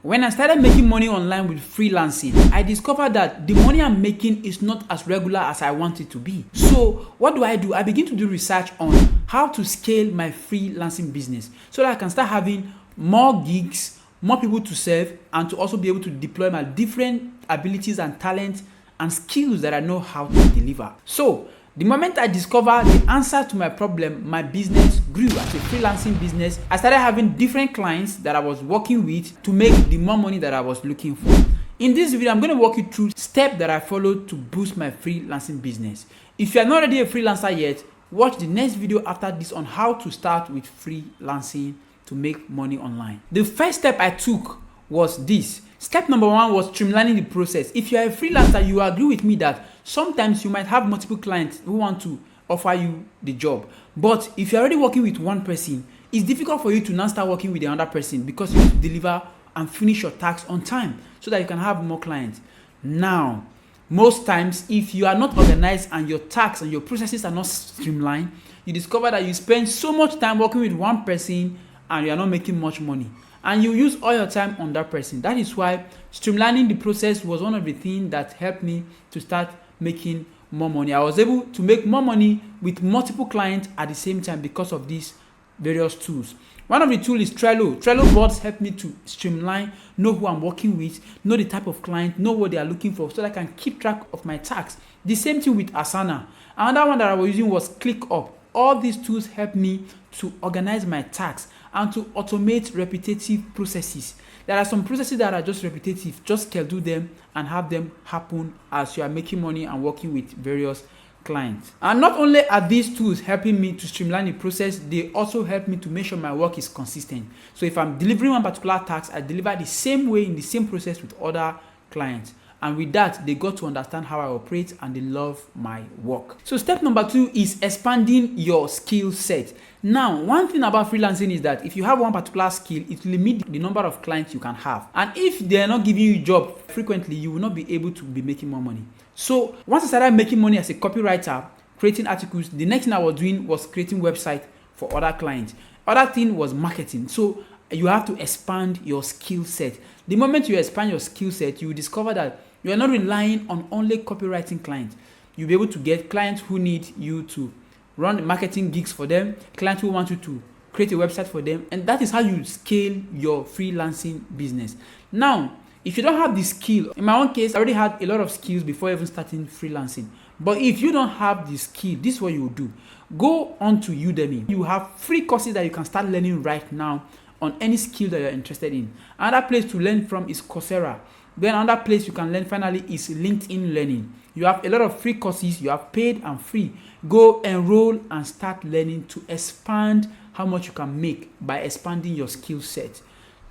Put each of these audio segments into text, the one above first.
When I started making money online with freelancing, I discovered that the money I'm making is not as regular as I want it to be. So what do? I begin to do research on how to scale my freelancing business so that I can start having more gigs, more people to serve, and to also be able to deploy my different abilities and talents and skills that I know how to deliver. So the moment I discovered the answer to my problem, my business grew as a freelancing business. I started having different clients that I was working with to make the more money that I was looking for. In this video, I'm going to walk you through steps that I followed to boost my freelancing business. If you are not already a freelancer yet, watch the next video after this on how to start with freelancing to make money online. The first step I took was this. Step number 1 was streamlining the process. If you are a freelancer, you agree with me that sometimes you might have multiple clients who want to offer you the job. But if you're already working with one person, it's difficult for you to now start working with another person because you need to deliver and finish your tasks on time so that you can have more clients. Now, most times, if you are not organized and your tasks and your processes are not streamlined, you discover that you spend so much time working with one person and you are not making much money. And you use all your time on that person. That is why streamlining the process was one of the things that helped me to start making more money. I was able to make more money with multiple clients at the same time because of these various tools. One of the tools is Trello. Trello boards help me to streamline, know who I'm working with, know the type of client, know what they are looking for so that I can keep track of my tasks. The same thing with Asana. Another one that I was using was ClickUp. All these tools help me to organize my tasks and to automate repetitive processes. There are some processes that are just repetitive. Just schedule them and have them happen as you are making money and working with various clients. And not only are these tools helping me to streamline the process, they also help me to make sure my work is consistent. So if I'm delivering one particular task, I deliver the same way in the same process with other clients. And with that, they got to understand how I operate and they love my work. So step number 2 is expanding your skill set. Now, one thing about freelancing is that if you have one particular skill, it will limit the number of clients you can have. And if they're not giving you a job frequently, you will not be able to be making more money. So once I started making money as a copywriter, creating articles, the next thing I was doing was creating websites for other clients. Other thing was marketing. So you have to expand your skill set. The moment you expand your skill set, you will discover that you are not relying on only copywriting clients. You'll be able to get clients who need you to run marketing gigs for them, clients who want you to create a website for them, and that is how you scale your freelancing business. Now, if you don't have the skill, in my own case, I already had a lot of skills before even starting freelancing. But if you don't have the skill, this is what you will do. Go on to Udemy. You have free courses that you can start learning right now on any skill that you're interested in. Another place to learn from is Coursera. Then another place you can learn finally is LinkedIn Learning. You have a lot of free courses, you have paid and free. Go enroll and start learning to expand how much you can make by expanding your skill set.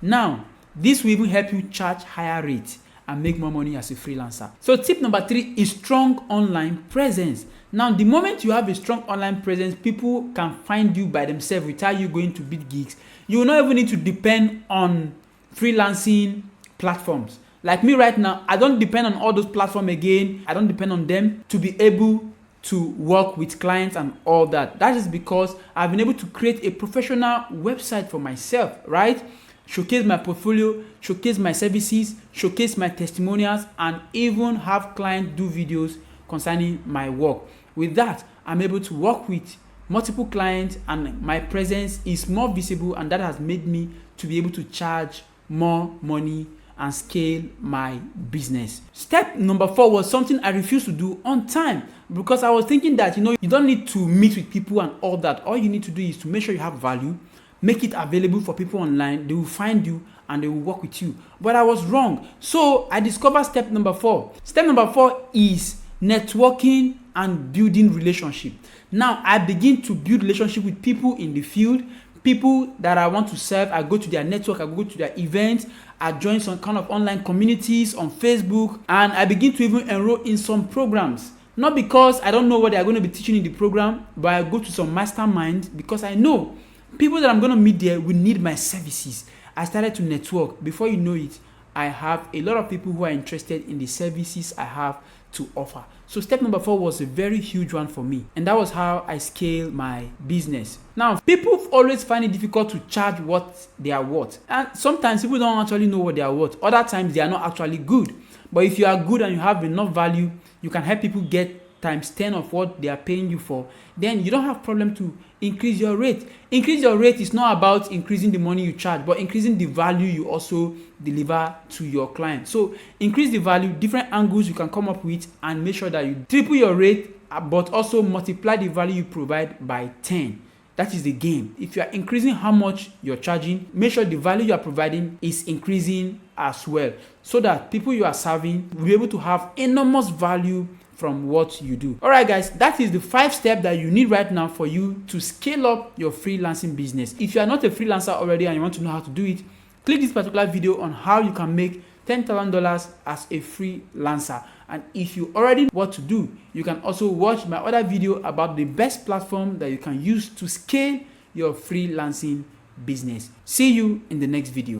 Now, this will even help you charge higher rates and make more money as a freelancer. So tip number 3 is strong online presence. Now, the moment you have a strong online presence, people can find you by themselves without you going to big gigs. You will not even need to depend on freelancing platforms. Like me right now, I don't depend on all those platforms again. I don't depend on them to be able to work with clients and all that. That is because I've been able to create a professional website for myself, right? Showcase my portfolio, showcase my services, showcase my testimonials, and even have clients do videos concerning my work. With that, I'm able to work with multiple clients and my presence is more visible, and that has made me to be able to charge more money and scale my business. Step number 4 was something I refused to do on time because I was thinking that, you don't need to meet with people and all that. All you need to do is to make sure you have value, make it available for people online. They will find you and they will work with you. But I was wrong. So I discovered step number 4. Step number 4 is networking and building relationship. Now I begin to build relationship with people in the field, people that I want to serve. I go to their network, I go to their events, I join some kind of online communities on Facebook, and I begin to even enroll in some programs. Not because I don't know what they are going to be teaching in the program, but I go to some masterminds because I know people that I'm going to meet there will need my services. I started to network. Before you know it, I have a lot of people who are interested in the services I have to offer. So step number 4 was a very huge one for me, and that was how I scale my business. Now, people always find it difficult to charge what they are worth, and sometimes people don't actually know what they are worth. Other times they are not actually good. But if you are good and you have enough value, you can help people get times 10 of what they are paying you for, then you don't have problem to increase your rate. Increase your rate is not about increasing the money you charge, but increasing the value you also deliver to your client. So increase the value, different angles you can come up with, and make sure that you triple your rate, but also multiply the value you provide by 10. That is the game. If you are increasing how much you're charging, make sure the value you are providing is increasing as well, so that people you are serving will be able to have enormous value from what you do. All right, guys, that is the 5 steps that you need right now for you to scale up your freelancing business. If you are not a freelancer already and you want to know how to do it, click this particular video on how you can make $10,000 as a freelancer. And if you already know what to do, you can also watch my other video about the best platform that you can use to scale your freelancing business. See you in the next video.